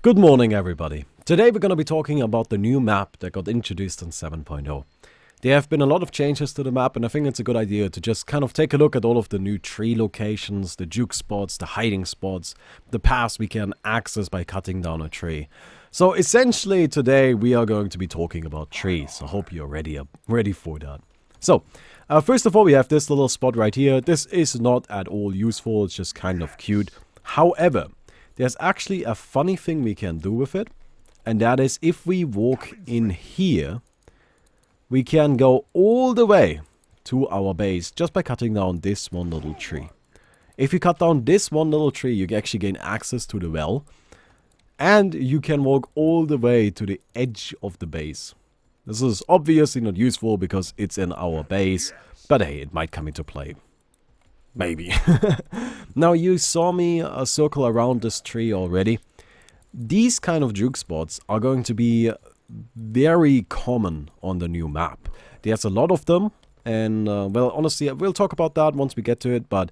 Good morning, everybody. Today we're going to be talking about the new map that got introduced in 7.0. There have been a lot of changes to the map, and I think it's a good idea to just kind of take a look at all of the new tree locations, the juke spots, the hiding spots, the paths we can access by cutting down a tree. So essentially today we are going to be talking about trees. I hope you're ready for that. So, first of all, we have this little spot right here. This is not at all useful, it's just kind of cute. However, there's actually a funny thing we can do with it, and that is if we walk in here, we can go all the way to our base just by cutting down this one little tree. If you cut down this one little tree, you actually gain access to the well, and you can walk all the way to the edge of the base. This is obviously not useful because it's in our base, but hey, it might come into play. Maybe. Now, you saw me circle around this tree already. These kind of juke spots are going to be very common on the new map. There's a lot of them, and well, honestly, we'll talk about that once we get to it, but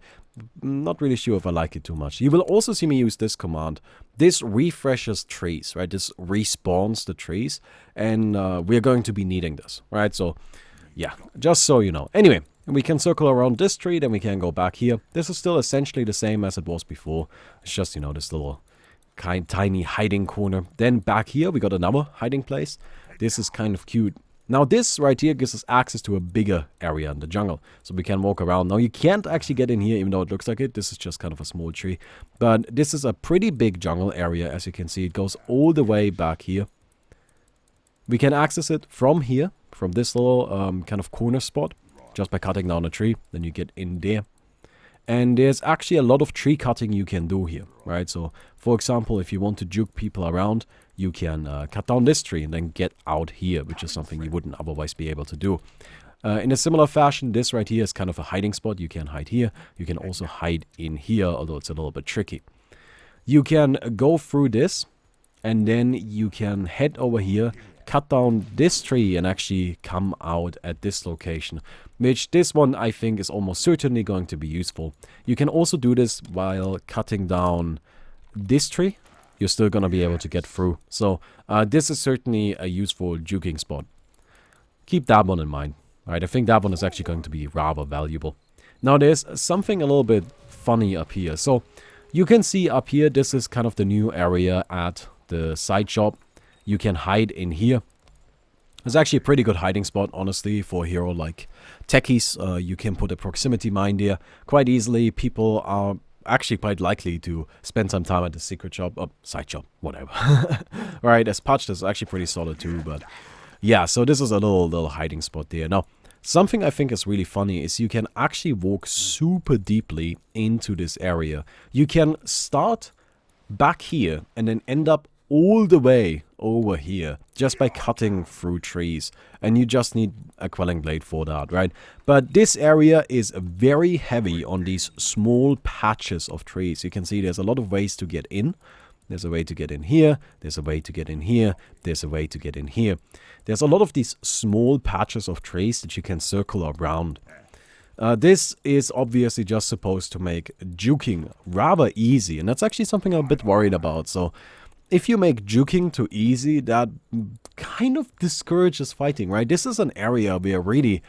I'm not really sure if I like it too much. You will also see me use this command. This refreshes trees, right? This respawns the trees, and we're going to be needing this, right? So, yeah, just so you know. Anyway, we can circle around this tree, then we can go back here. This is still essentially the same as it was before. It's just, you know, this little tiny hiding corner. Then back here, we got another hiding place. This is kind of cute. Now, this right here gives us access to a bigger area in the jungle. So we can walk around. Now, you can't actually get in here, even though it looks like it. This is just kind of a small tree. But this is a pretty big jungle area, as you can see. It goes all the way back here. We can access it from here, from this little kind of corner spot, just by cutting down a tree. Then you get in there. And there's actually a lot of tree cutting you can do here, right? So, for example, if you want to juke people around, you can cut down this tree and then get out here, which is something you wouldn't otherwise be able to do. In a similar fashion, this right here is kind of a hiding spot. You can hide here. You can also hide in here, although it's a little bit tricky. You can go through this, and then you can head over here, cut down this tree, and actually come out at this location, which this one I think is almost certainly going to be useful. You can also do this while cutting down this tree. You're still going to be able to get through. So this is certainly a useful juking spot. Keep that one in mind. Right, I think that one is actually going to be rather valuable. Now there's something a little bit funny up here. So you can see up here, this is kind of the new area at the side shop. You can hide in here. It's actually a pretty good hiding spot, honestly, for a hero like techies. You can put a proximity mine there quite easily. People are actually quite likely to spend some time at the secret shop, side shop, whatever. Right, as patched is actually pretty solid too, but yeah, so this is a little hiding spot there. Now, something I think is really funny is you can actually walk super deeply into this area. You can start back here and then end up all the way over here just by cutting through trees, and you just need a quelling blade for that, right? But this area is very heavy on these small patches of trees. You can see there's a lot of ways to get in. There's a way to get in here, there's a way to get in here, there's a way to get in here. There's a lot of these small patches of trees that you can circle around. This is obviously just supposed to make juking rather easy, and that's actually something I'm a bit worried about. So if you make juking too easy, that kind of discourages fighting, right? This is an area where really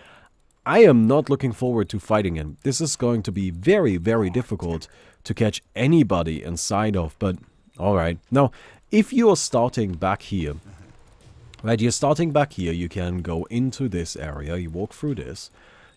I am not looking forward to fighting in. This is going to be very, very difficult to catch anybody inside of, but alright. Now, if you're starting back here, right, you're starting back here, you can go into this area, you walk through this,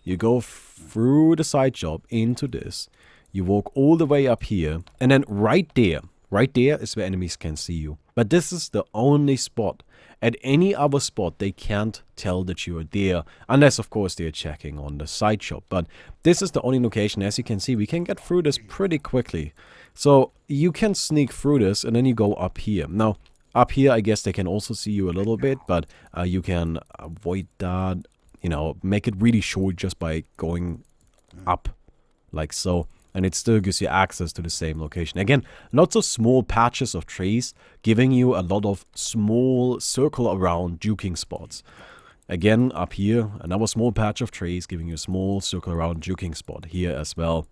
you go through the side shop into this, you walk all the way up here, and then right there is where enemies can see you. But this is the only spot. At any other spot, they can't tell that you are there, unless, of course, they're checking on the side shop. But this is the only location. As you can see, we can get through this pretty quickly. So you can sneak through this, and then you go up here. Now, up here, I guess they can also see you a little bit, but you can avoid that, you know, make it really short just by going up, like so. And it still gives you access to the same location. Again, lots of small patches of trees giving you a lot of small circle around juking spots. Again, up here, another small patch of trees giving you a small circle around juking spot here as well.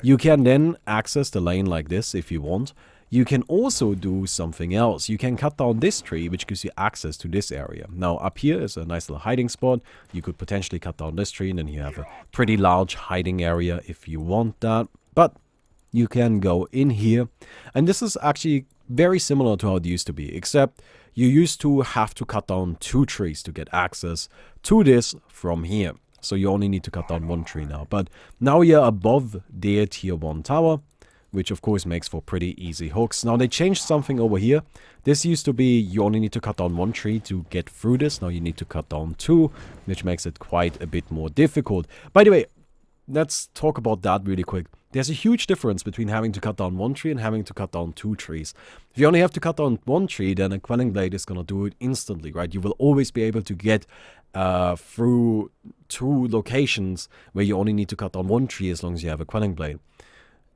You can then access the lane like this if you want. you can also do something else. You can cut down this tree, which gives you access to this area. Now, up here is a nice little hiding spot. You could potentially cut down this tree, and then you have a pretty large hiding area if you want that. But you can go in here, and this is actually very similar to how it used to be, except you used to have to cut down 2 trees to get access to this from here. So you only need to cut down 1 tree now. But now you're above their tier 1 tower, which of course makes for pretty easy hooks. Now they changed something over here. This used to be you only need to cut down 1 tree to get through this. Now you need to cut down 2, which makes it quite a bit more difficult. By the way, let's talk about that really quick. There's a huge difference between having to cut down 1 tree and having to cut down 2 trees. If you only have to cut down 1 tree, then a Quelling Blade is going to do it instantly, right? You will always be able to get through 2 locations where you only need to cut down 1 tree as long as you have a Quelling Blade.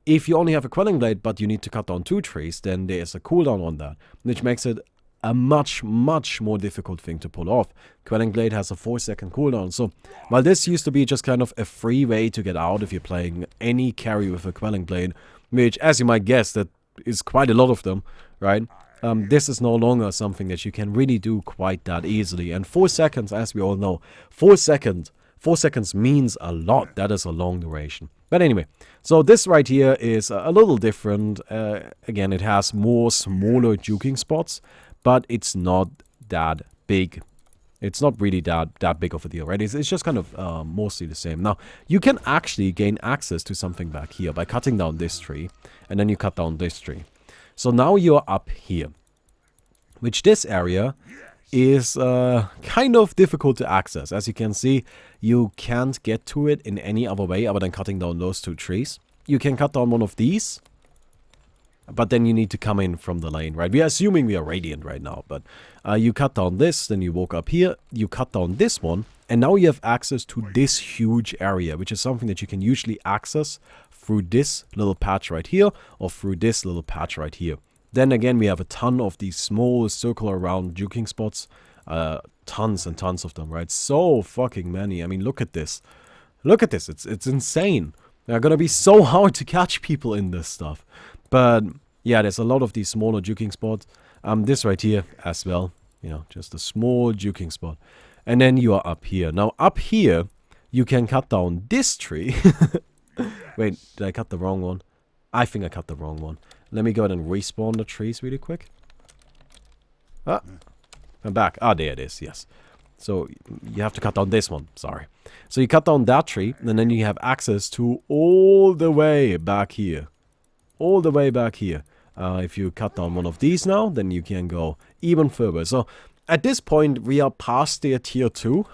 If you only have a Quelling Blade, but you need to cut down 2 trees, then there's a cooldown on that, which makes it a much more difficult thing to pull off. Quelling Blade has a 4-second cooldown, so while this used to be just kind of a free way to get out if you're playing any carry with a Quelling Blade, which, as you might guess, that is quite a lot of them, right? This is no longer something that you can really do quite that easily. And 4 seconds, as we all know, 4 seconds means a lot. That is a long duration. But anyway, so this right here is a little different. Again, it has more smaller juking spots, but it's not that big. It's not really that big of a deal, right? It's just kind of mostly the same. Now, you can actually gain access to something back here by cutting down this tree, and then you cut down this tree. So now you're up here, which this area is kind of difficult to access. As you can see, you can't get to it in any other way other than cutting down those 2 trees. You can cut down one of these, but then you need to come in from the lane, right? We are assuming we are Radiant right now, but you cut down this, then you walk up here, you cut down this one, and now you have access to this huge area, which is something that you can usually access through this little patch right here, or through this little patch right here. Then again, we have a ton of these small circle around juking spots. Tons and tons of them, right? So fucking many. I mean, look at this. Look at this. It's insane. They're gonna be so hard to catch people in this stuff. But yeah, there's a lot of these smaller juking spots. This right here as well. You know, just a small juking spot. And then you are up here. Now, up here, you can cut down this tree. Wait, did I cut the wrong one? I think I cut the wrong one. Let me go ahead and respawn the trees really quick. Ah, I'm back. Ah, there it is, yes. So, you have to cut down this one, sorry. So, you cut down that tree, and then you have access to all the way back here. All the way back here. If you cut down one of these now, then you can go even further. So, at this point, we are past their tier 2.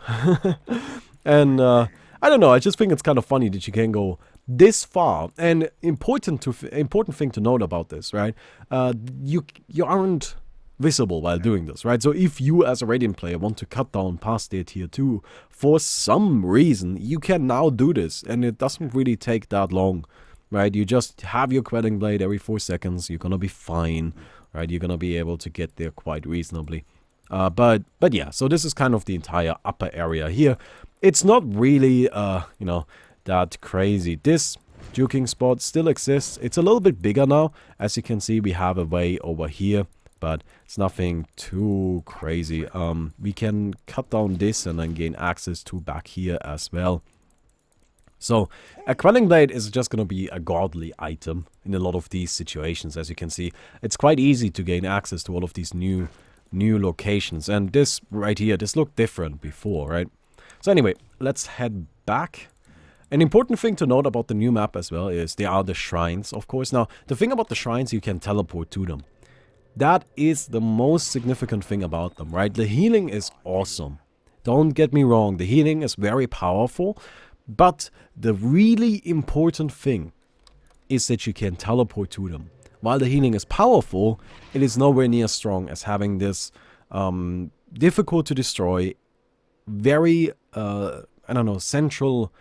And, I don't know, I just think it's kind of funny that you can go this far. And important thing to note about this, right? You aren't visible while doing this, right? So if you as a Radiant player want to cut down past their tier 2 for some reason, you can now do this, and it doesn't really take that long, right? You just have your Quelling Blade every 4 seconds, you're gonna be fine, right? You're gonna be able to get there quite reasonably. But yeah, so this is kind of the entire upper area here. It's not really, you know, that crazy. This juking spot still exists. It's a little bit bigger now. As you can see, we have a way over here, but it's nothing too crazy. We can cut down this and then gain access to back here as well. So a Quelling Blade is just going to be a godly item in a lot of these situations. As you can see, it's quite easy to gain access to all of these new locations. And this right here, this looked different before, right? So anyway, let's head back. An important thing to note about the new map as well is there are the shrines, of course. Now, the thing about the shrines, you can teleport to them. That is the most significant thing about them, right? The healing is awesome. Don't get me wrong, the healing is very powerful. But the really important thing is that you can teleport to them. While the healing is powerful, it is nowhere near as strong as having this difficult to destroy, very, I don't know, central...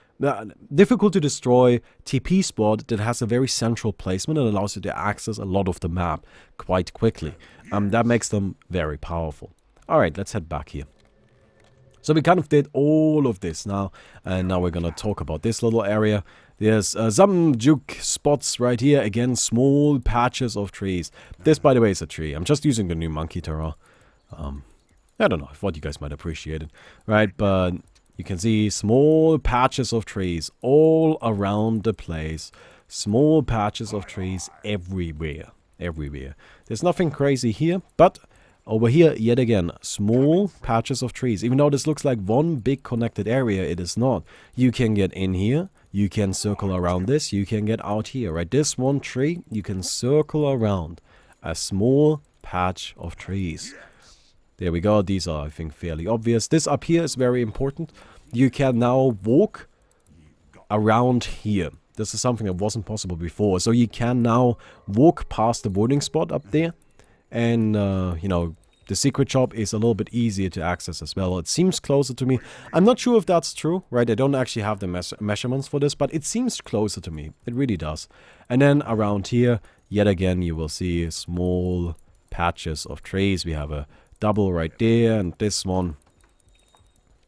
difficult to destroy TP spot that has a very central placement and allows you to access a lot of the map quite quickly. That makes them very powerful. Alright, let's head back here. So we kind of did all of this now, and now we're gonna talk about this little area. There's some juke spots right here. Again, small patches of trees. This, by the way, is a tree. I'm just using the new monkey terror. I don't know. I thought you guys might appreciate it. Right, but you can see small patches of trees all around the place. Small patches of trees everywhere. Everywhere. There's nothing crazy here, but over here, yet again, small patches of trees. Even though this looks like one big connected area, it is not. You can get in here. You can circle around this. You can get out here, right? This one tree, you can circle around a small patch of trees. There we go. These are, I think, fairly obvious. This up here is very important. You can now walk around here. This is something that wasn't possible before. So you can now walk past the boarding spot up there. And, you know, the secret shop is a little bit easier to access as well. It seems closer to me. I'm not sure if that's true, right? I don't actually have the measurements for this, but it seems closer to me. It really does. And then around here, yet again, you will see small patches of trees. We have a double right there, and this one.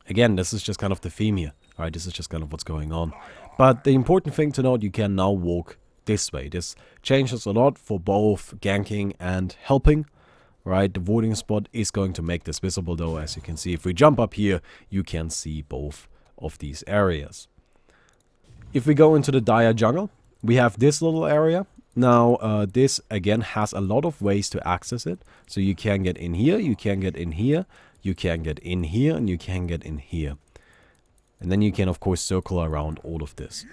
Again, this is just kind of the theme here. Alright, this is just kind of what's going on. But the important thing to note, you can now walk this way. This changes a lot for both ganking and helping. Right, the voting spot is going to make this visible though. As you can see, if we jump up here, you can see both of these areas. If we go into the dire jungle, we have this little area. Now, this again has a lot of ways to access it. So you can get in here, you can get in here, you can get in here, and you can get in here. And then you can, of course, circle around all of this.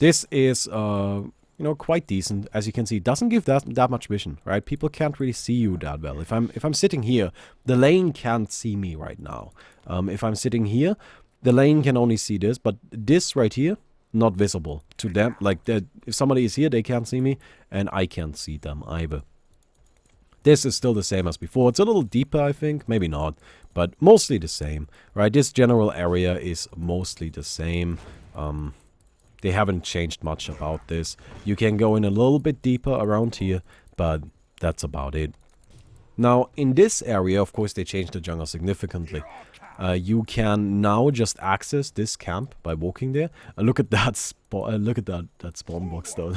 This is, you know, quite decent. As you can see, it doesn't give that much vision, right? People can't really see you that well. If I'm sitting here, the lane can't see me right now. If I'm sitting here, the lane can only see this, but this right here, not visible to them. Like, if somebody is here, they can't see me, and I can't see them either. This is still the same as before. It's a little deeper, I think. Maybe not, but mostly the same, right? This general area is mostly the same. They haven't changed much about this. You can go in a little bit deeper around here, but that's about it. Now, in this area, of course, they changed the jungle significantly. You can now just access this camp by walking there. Look at that that spawn box, though.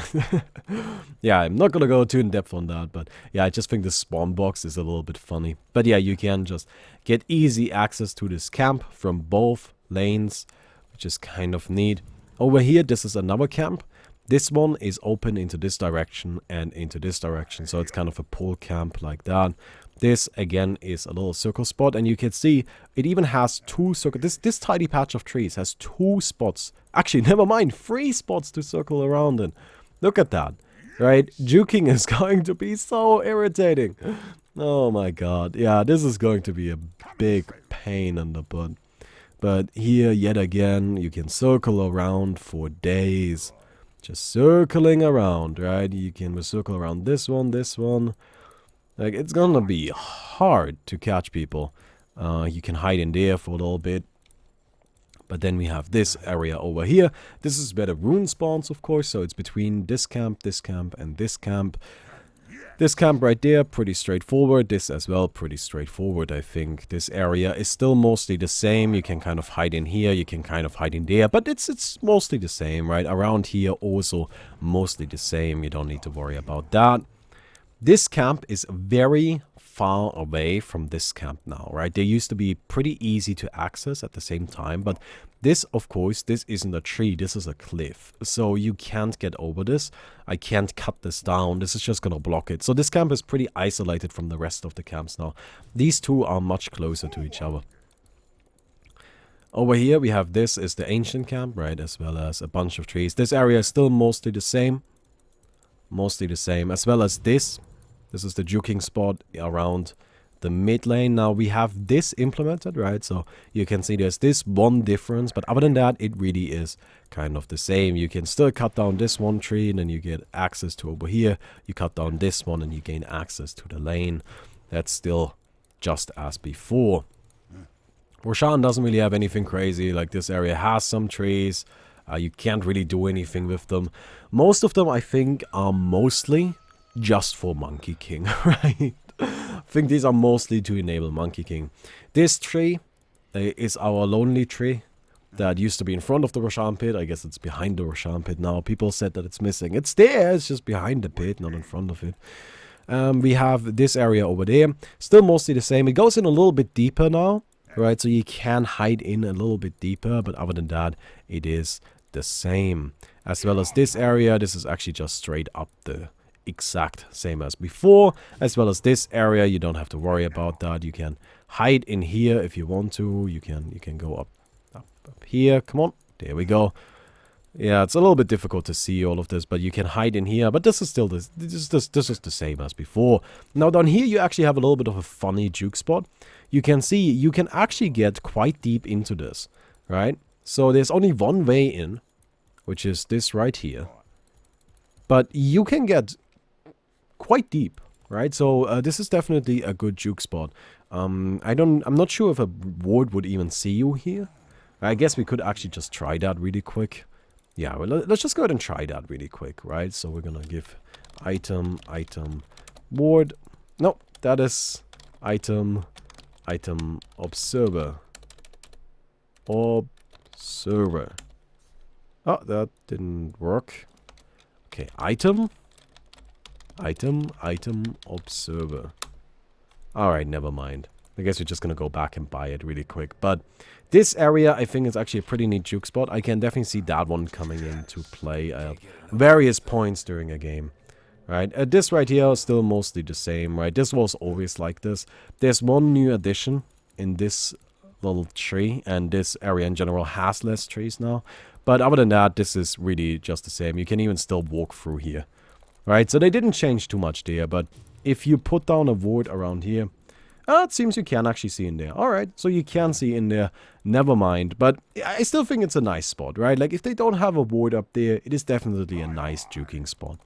Yeah, I'm not gonna go too in depth on that, but yeah, I just think the spawn box is a little bit funny. But yeah, you can just get easy access to this camp from both lanes, which is kind of neat. Over here, this is another camp. This one is open into this direction and into this direction. So it's kind of a pull camp like that. This, again, is a little circle spot. And you can see it even has two circle. This tiny patch of trees has two spots. Actually, never mind. 3 spots to circle around in. Look at that. Right? Juking is going to be so irritating. Oh my god. Yeah, this is going to be a big pain in the butt. But here, yet again, you can circle around for days. Just circling around, right? You can circle around this one. Like, it's gonna be hard to catch people. You can hide in there for a little bit. But then we have this area over here. This is where the rune spawns, of course. So it's between this camp, and this camp. This camp right there, pretty straightforward. This as well, pretty straightforward, I think. This area is still mostly the same. You can kind of hide in here, you can kind of hide in there, but it's mostly the same, right? Around here also mostly the same. You don't need to worry about that. This camp is very far away from this camp now, right? They used to be pretty easy to access at the same time, but this, of course, this isn't a tree, this is a cliff. So you can't get over this. I can't cut this down. This is just gonna block it. So this camp is pretty isolated from the rest of the camps now. These two are much closer to each other. Over here we have this is the ancient camp, right? As well as a bunch of trees. This area is still mostly the same. Mostly the same. As well as this. This is the juking spot around the mid lane. Now we have this implemented, right? So you can see there's this one difference, but other than that, it really is kind of the same. You can still cut down this one tree and then you get access to over here. You cut down this one and you gain access to the lane. That's still just as before. Roshan doesn't really have anything crazy. Like, this area has some trees. You can't really do anything with them. Most of them, I think, are mostly just for Monkey King, right? I think these are mostly to enable Monkey King. This tree is our lonely tree. that used to be in front of the Roshan pit. I guess it's behind the Roshan pit now. People said that it's missing. It's there, it's just behind the pit, not in front of it. We have this area over there. Still mostly the same. It goes in a little bit deeper now, right? So you can hide in a little bit deeper, but other than that, it is the same. As well as this area, this is actually just straight up the exact same as before. As well as this area, you don't have to worry about that. You can hide in here if you want to. You can go up here. Come on, there we go. Yeah, it's a little bit difficult to see all of this, but you can hide in here. But this is still this is the same as before. Now down here you actually have a little bit of a funny juke spot. You can see you can actually get quite deep into this, right? So there's only one way in, which is this right here. But you can get quite deep, right? So this is definitely a good juke spot. I'm not sure if a ward would even see you here. I guess we could actually just try that really quick. Yeah, well, let's just go ahead and try that really quick, right? So we're gonna give item, ward. No, that is item, observer. Observer. Oh, that didn't work. Okay, item, observer. Alright, never mind. I guess we're just gonna go back and buy it really quick. But this area, I think, is actually a pretty neat juke spot. I can definitely see that one coming into play at various points during a game. Right? This right here is still mostly the same, right? This was always like this. There's one new addition in this little tree, and this area in general has less trees now. But other than that, this is really just the same. You can even still walk through here. Right? So they didn't change too much there, but if you put down a ward around here, it seems you can actually see in there. Alright, so you can see in there. Never mind. But I still think it's a nice spot, right? Like, if they don't have a ward up there, it is definitely a nice juking spot.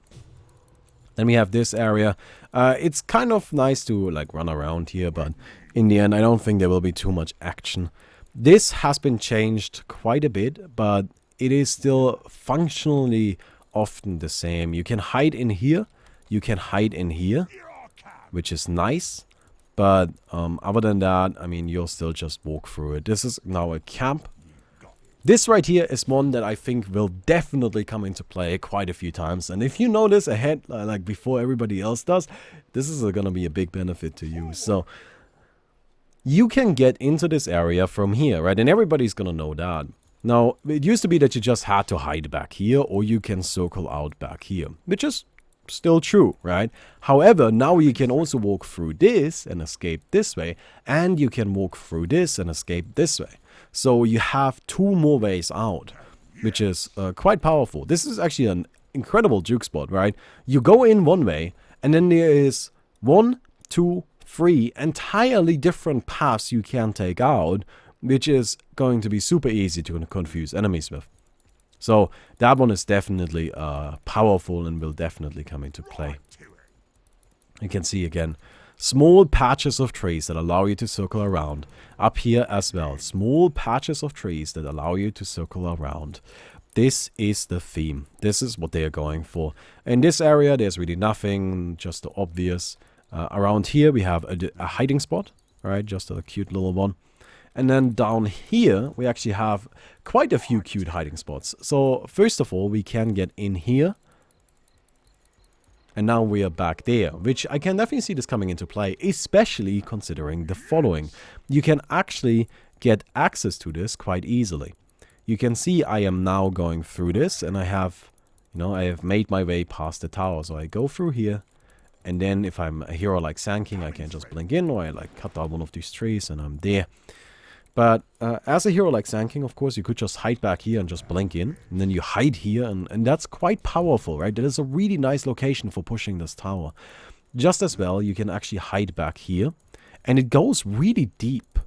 Then we have this area. It's kind of nice to, like, run around here, but in the end, I don't think there will be too much action. This has been changed quite a bit, but it is still functionally often the same. You can hide in here. You can hide in here, which is nice. But other than that, I mean, you'll still just walk through it. This is now a camp. This right here is one that I think will definitely come into play quite a few times. And if you know this ahead, like before everybody else does, this is going to be a big benefit to you. So you can get into this area from here, right? And everybody's going to know that. Now, it used to be that you just had to hide back here, or you can circle out back here, which is still true, right? However, now you can also walk through this and escape this way, and you can walk through this and escape this way. So you have two more ways out, which is quite powerful. This is actually an incredible juke spot, right? You go in one way, and then there is 1, 2, 3 entirely different paths you can take out, which is going to be super easy to confuse enemies with. So that one is definitely powerful and will definitely come into play. You can see again, small patches of trees that allow you to circle around. Up here as well, small patches of trees that allow you to circle around. This is the theme. This is what they are going for. In this area, there's really nothing, just the obvious. Around here, we have a hiding spot, right? Just a cute little one. And then down here, we actually have quite a few cute hiding spots. So, first of all, we can get in here. And now we are back there, which I can definitely see this coming into play, especially considering the following. You can actually get access to this quite easily. You can see I am now going through this, and I have made my way past the tower. So I go through here, and then if I'm a hero like Sand King, I can just blink in, or I like cut down one of these trees, and I'm there. But as a hero like Sand King, of course, you could just hide back here and just blink in. And then you hide here, and that's quite powerful, right? That is a really nice location for pushing this tower. Just as well, you can actually hide back here. And it goes really deep.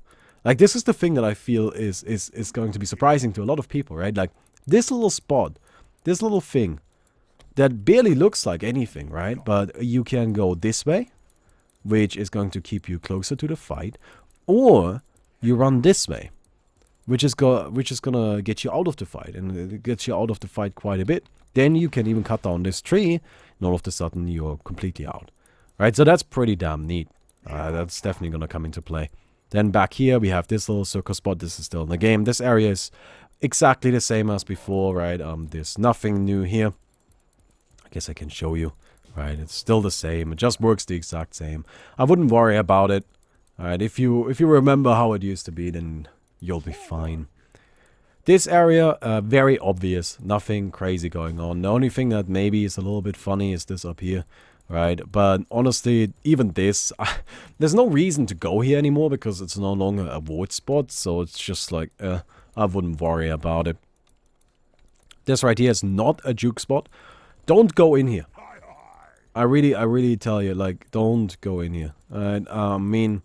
Like, this is the thing that I feel is going to be surprising to a lot of people, right? Like, this little spot, this little thing, that barely looks like anything, right? But you can go this way, which is going to keep you closer to the fight. Or you run this way, which is gonna get you out of the fight, and it gets you out of the fight quite a bit. Then you can even cut down this tree, and all of a sudden you're completely out. Right, so that's pretty damn neat. That's definitely gonna come into play. Then back here we have this little circle spot. This is still in the game. This area is exactly the same as before, right? There's nothing new here. I guess I can show you, right? It's still the same. It just works the exact same. I wouldn't worry about it. All right, if you remember how it used to be, then you'll be fine. This area, very obvious. Nothing crazy going on. The only thing that maybe is a little bit funny is this up here, right? But honestly, even this, there's no reason to go here anymore because it's no longer a ward spot. So it's just like, I wouldn't worry about it. This right here is not a juke spot. Don't go in here. I really tell you, like, don't go in here. I mean,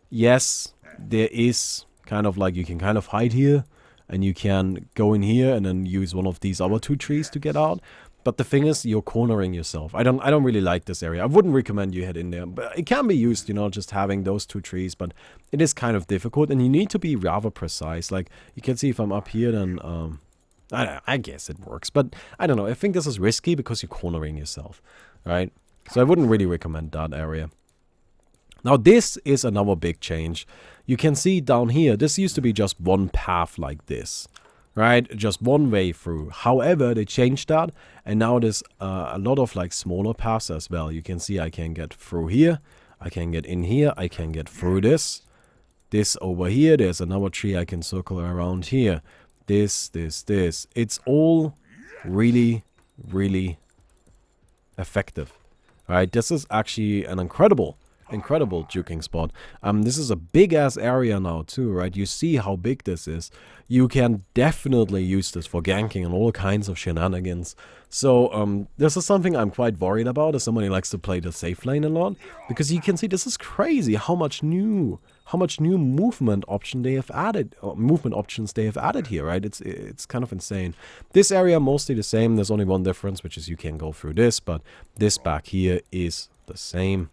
yes, there is kind of like, you can kind of hide here. And you can go in here and then use one of these other 2 trees to get out. But the thing is, you're cornering yourself. I don't really like this area. I wouldn't recommend you head in there. But it can be used, you know, just having those 2 trees. But it is kind of difficult. And you need to be rather precise. Like, you can see if I'm up here, then I guess it works. But I don't know. I think this is risky because you're cornering yourself. Right? So I wouldn't really recommend that area. Now this is another big change. You can see down here, this used to be just one path like this, right? Just one way through. However, they changed that, and now there's a lot of like smaller paths as well. You can see I can get through here, I can get in here, I can get through this. This over here, there's another tree I can circle around here. This. It's all really, really effective, right? This is actually an incredible juking spot. This is a big ass area now too, right? You see how big this is. You can definitely use this for ganking and all kinds of shenanigans. So this is something I'm quite worried about as somebody who likes to play the safe lane a lot, because you can see this is crazy how much new movement option they have added, movement options they have added here, right? It's kind of insane. This area mostly the same. There's only one difference, which is you can go through this, but this back here is the same.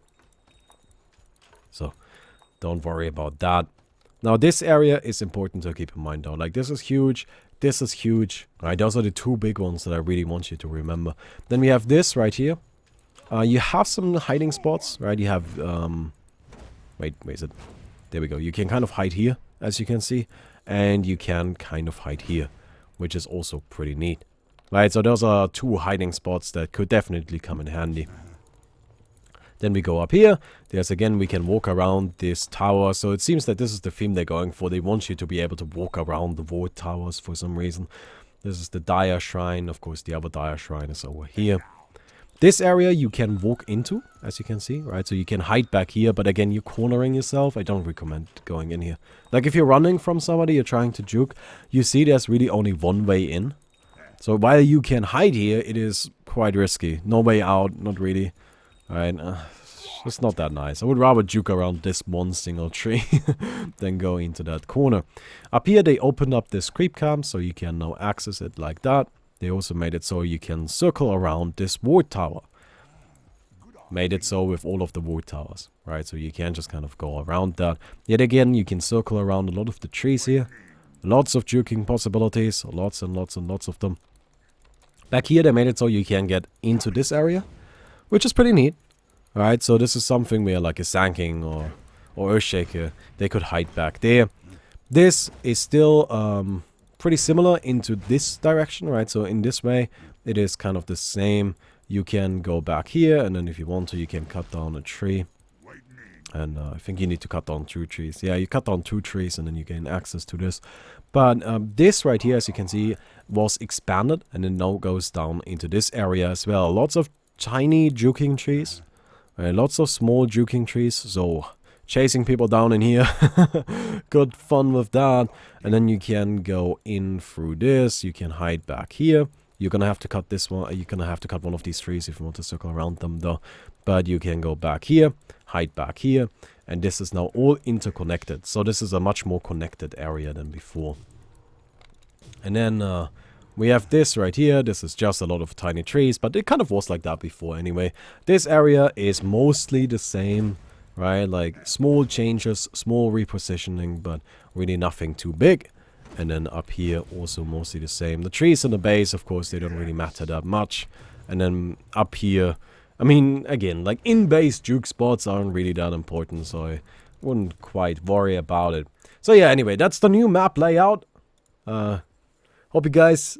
So don't worry about that. Now this area is important to keep in mind though. Like this is huge. This is huge. Right, those are the 2 big ones that I really want you to remember. Then we have this right here. You have some hiding spots, right? You have wait, where is it? There we go. You can kind of hide here, as you can see, and you can kind of hide here, which is also pretty neat. Right, so those are 2 hiding spots that could definitely come in handy. Then we go up here. There's again, we can walk around this tower. So it seems that this is the theme they're going for. They want you to be able to walk around the ward towers for some reason. This is the Dire Shrine. Of course, the other Dire Shrine is over here. This area you can walk into, as you can see, right? So you can hide back here, but again, you're cornering yourself. I don't recommend going in here. Like if you're running from somebody, you're trying to juke, you see there's really only one way in. So while you can hide here, it is quite risky. No way out, not really. Alright, it's not that nice. I would rather juke around this one single tree than go into that corner. Up here they opened up this creep camp, so you can now access it like that. They also made it so you can circle around this ward tower. Made it so with all of the ward towers, right? So you can just kind of go around that. Yet again, you can circle around a lot of the trees here. Lots of juking possibilities, lots and lots and lots of them. Back here they made it so you can get into this area, which is pretty neat. Alright, so this is something where like a Sanking or Earthshaker, they could hide back there. This is still pretty similar into this direction, right? So in this way, it is kind of the same. You can go back here, and then if you want to, you can cut down a tree. And I think you need to cut down 2 trees. Yeah, you cut down 2 trees, and then you gain access to this. But this right here, as you can see, was expanded, and then now goes down into this area as well. Lots of tiny juking trees, lots of small juking trees, so chasing people down in here, good fun with that. And then you can go in through this, you can hide back here. You're gonna have to cut this one, you're gonna have to cut one of these trees if you want to circle around them though. But you can go back here, hide back here, and this is now all interconnected. So this is a much more connected area than before. And then we have this right here. This is just a lot of tiny trees, but it kind of was like that before anyway. This area is mostly the same, right? Like small changes, small repositioning, but really nothing too big. And then up here also mostly the same. The trees in the base, of course, they don't really matter that much. And then up here, I mean, again, like in-base juke spots aren't really that important, so I wouldn't quite worry about it. So yeah, anyway, that's the new map layout. Hope you guys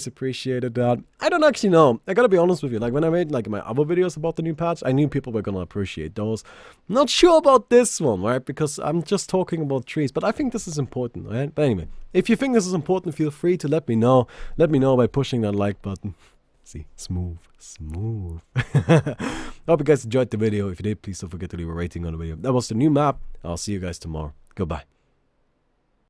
appreciated that. I don't actually know. I gotta be honest with you. Like when I made like my other videos about the new patch, I knew people were gonna appreciate those. Not sure about this one, right? Because I'm just talking about trees. But I think this is important, right? But anyway, if you think this is important, feel free to let me know. Let me know by pushing that like button. See, smooth. Hope you guys enjoyed the video. If you did, please don't forget to leave a rating on the video. That was the new map. I'll see you guys tomorrow. Goodbye.